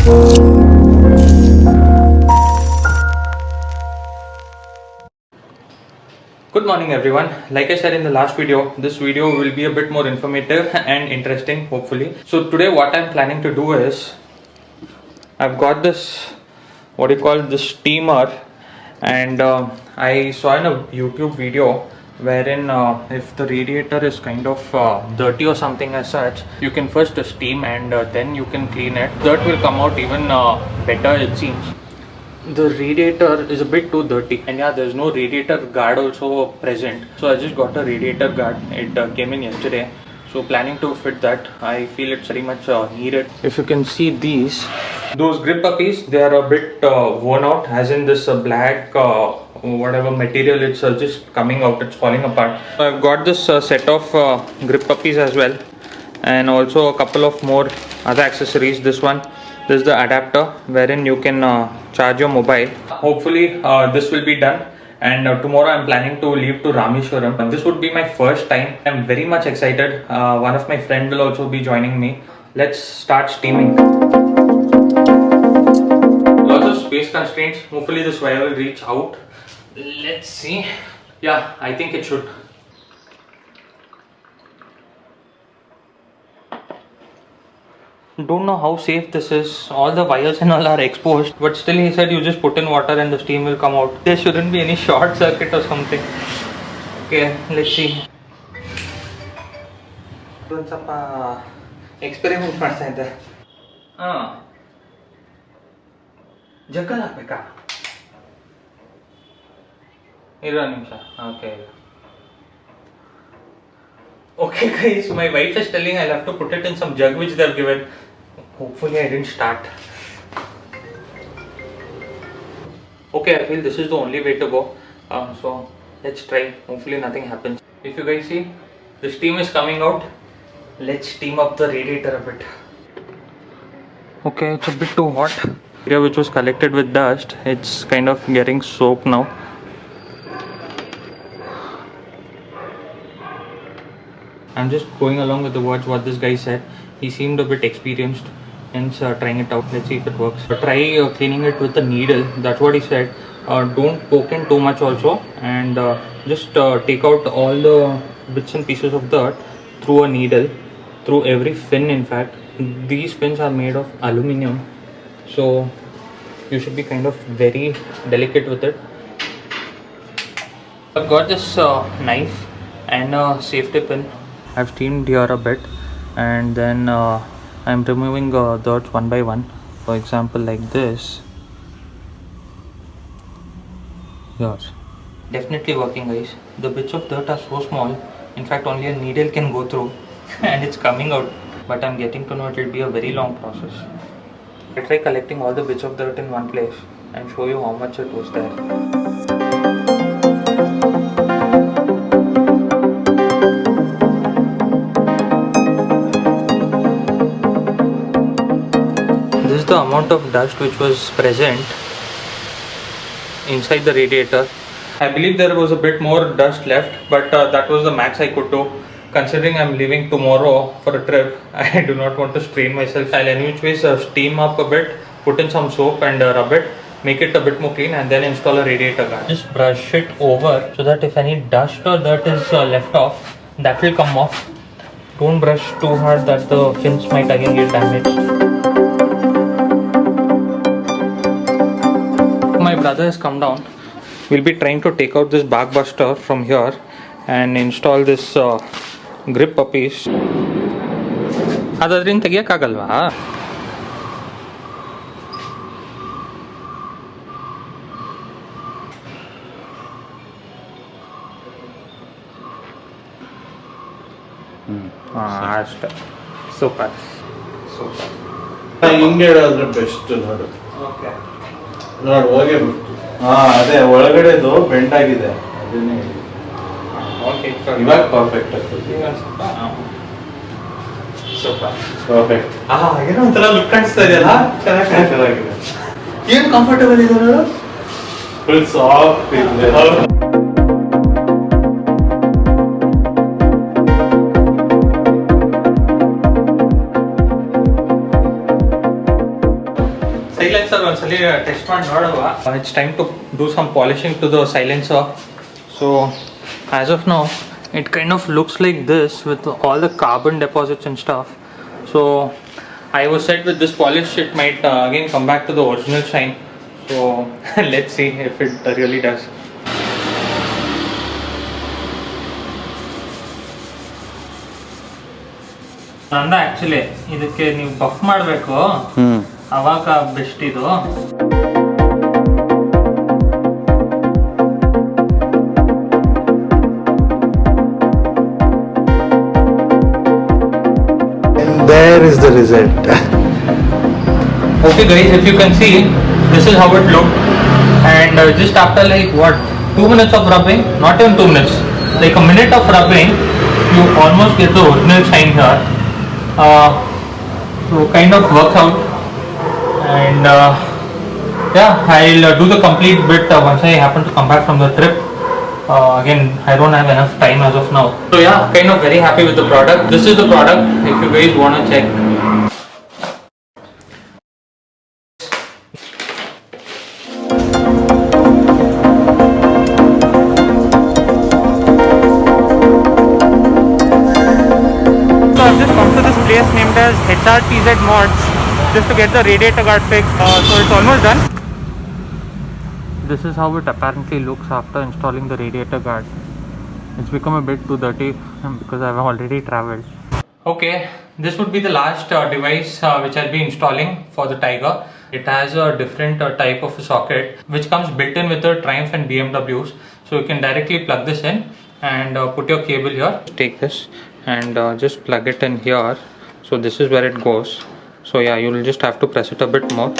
Good morning everyone. Like I said in the last video, this video will be a bit more informative and interesting hopefully. So today what I'm planning to do is, I've got this, what do you call this, steamer, and I saw in a YouTube video wherein if the radiator is kind of dirty or something as such, you can first steam and then you can clean it. Dirt will come out even better it seems. The radiator is a bit too dirty, and yeah, there's no radiator guard also present, so I just got a radiator guard. It came in yesterday, so planning to fit that. I feel it's very much needed. If you can see those grip puppies, they are a bit worn out, as in this black whatever material, it's just coming out, it's falling apart. So I've got this set of grip puppies as well, and also a couple of more other accessories. This is the adapter wherein you can charge your mobile. Hopefully this will be done, and tomorrow I'm planning to leave to Rameshwaram, and this would be my first time. I'm very much excited. One of my friends will also be joining me. Let's start steaming. Lots of space constraints. Hopefully this wire will reach out. Let's see. Yeah, I think it should. Don't know how safe this is. All the wires and all are exposed, but still he said you just put in water and the steam will come out. There shouldn't be any short circuit or something. Okay, let's see. ಒಂದು ಸ್ವಲ್ಪ experiment ಮಾಡ್ತಾ ಇದ್ದೆ. ಜಗ್ಗಲ್ಲಿ ಹಾಕ್ಬೇಕಾ? ಇರೋ ನಿಮಿಷ. Okay guys, my wife is telling I'll have to put it in some jug which they have given. Hopefully I didn't start. Okay, I feel this is the only way to go. So let's try. Hopefully nothing happens. If you guys see, the steam is coming out. Let's steam up the radiator a bit. Okay, it's a bit too hot. Area which was collected with dust, it's kind of getting soaked now. I'm just going along with the words what this guy said. He seemed a bit experienced, hence trying it out. Let's see if it works. Try cleaning it with a needle. That's what he said. Don't poke in too much also, and just take out all the bits and pieces of dirt through a needle, through every fin. In fact, these fins are made of aluminium, so you should be kind of very delicate with it. I've got this knife and a safety pin. I've steamed here a bit, and then I'm removing dirt one by one. For example, like this. Yes, definitely working, guys. The bits of dirt are so small. In fact, only a needle can go through, and it's coming out. But I'm getting to know it will be a very long process. I'll try collecting all the bits of dirt in one place and show you how much it was there. This is the amount of dust which was present inside the radiator. I believe there was a bit more dust left, but that was the max I could do. Considering I'm leaving tomorrow for a trip, I do not want to strain myself. I'll anyways steam up a bit, put in some soap and rub it, make it a bit more clean, and then install a radiator guard. Just brush it over so that if any dust or dirt is left off, that will come off. Don't brush too hard that the fins might again get damaged. My brother has come down. We'll be trying to take out this back buster from here and install this grip puppies. ಅದರಿಂದ ತೆಗಿಯಕ್ಕಾಗಲ್ವಾ? ಅಷ್ಟೇ. Super ಹಿಂಗೆ ಹೇಳಿದ್ರೆ best ನೋಡು. Okay ನೋಡಿ ಹೋಗೇ ಬಿಟ್ಟು. ಅದೇ ಒಳಗಡೆದು bend ಆಗಿದೆ, ಅದನ್ನೇ ಓಕೆ ಇವಾಗ ಪರ್ಫೆಕ್ಟ್ ಆಗ್ತದೆ. Super perfect. ಏನೋ ಒಂಥರ ಲುಕ್ ಕಾಣಿಸ್ತಾ ಇದೆಯಲ್ಲ, ಚೆನ್ನಾಗಿದೆ. ಏನು ಕಂಫರ್ಟಬಲ್ ಇದೆ ನೋಡು, ಫುಲ್ ಸಾಫ್ಟ್ ಇದೆ. silencer ಒಂದ್ಸಲಿ ಟೆಸ್ಟ್ ಮಾಡಿ ನೋಡುವ. It's time to do some polishing to the silencer. So as of now it kind of looks like this with all the carbon deposits and stuff. So I was said with this polish it might again come back to the original shine. So let's see if it really does. Nanda actually ಇದಕ್ಕೆ ನೀವು buff ಮಾಡಬೇಕು, ಅವಾಗ best ಇದು. There is the result. Okay guys, if you can see, this is how it looked, and just after like what 2 minutes of rubbing, not even 2 minutes, like a minute of rubbing, you almost get the original shine here. So kind of works out, and yeah, I'll do the complete bit once I happen to come back from the trip. Again, I don't have enough time as of now. So yeah, kind of very happy with the product. This is the product if you guys want to check. So I've just come to this place named as HRTZ Mods just to get the radiator guard fixed. So it's almost done. This is how it apparently looks after installing the radiator guard. It's become a bit too dirty because I've already traveled. Okay, this would be the last device which I'll be installing for the Tiger. It has a different type of socket which comes built in with the Triumph and BMWs. So you can directly plug this in and put your cable here. Take this and just plug it in here. So this is where it goes. So yeah, you'll just have to press it a bit more.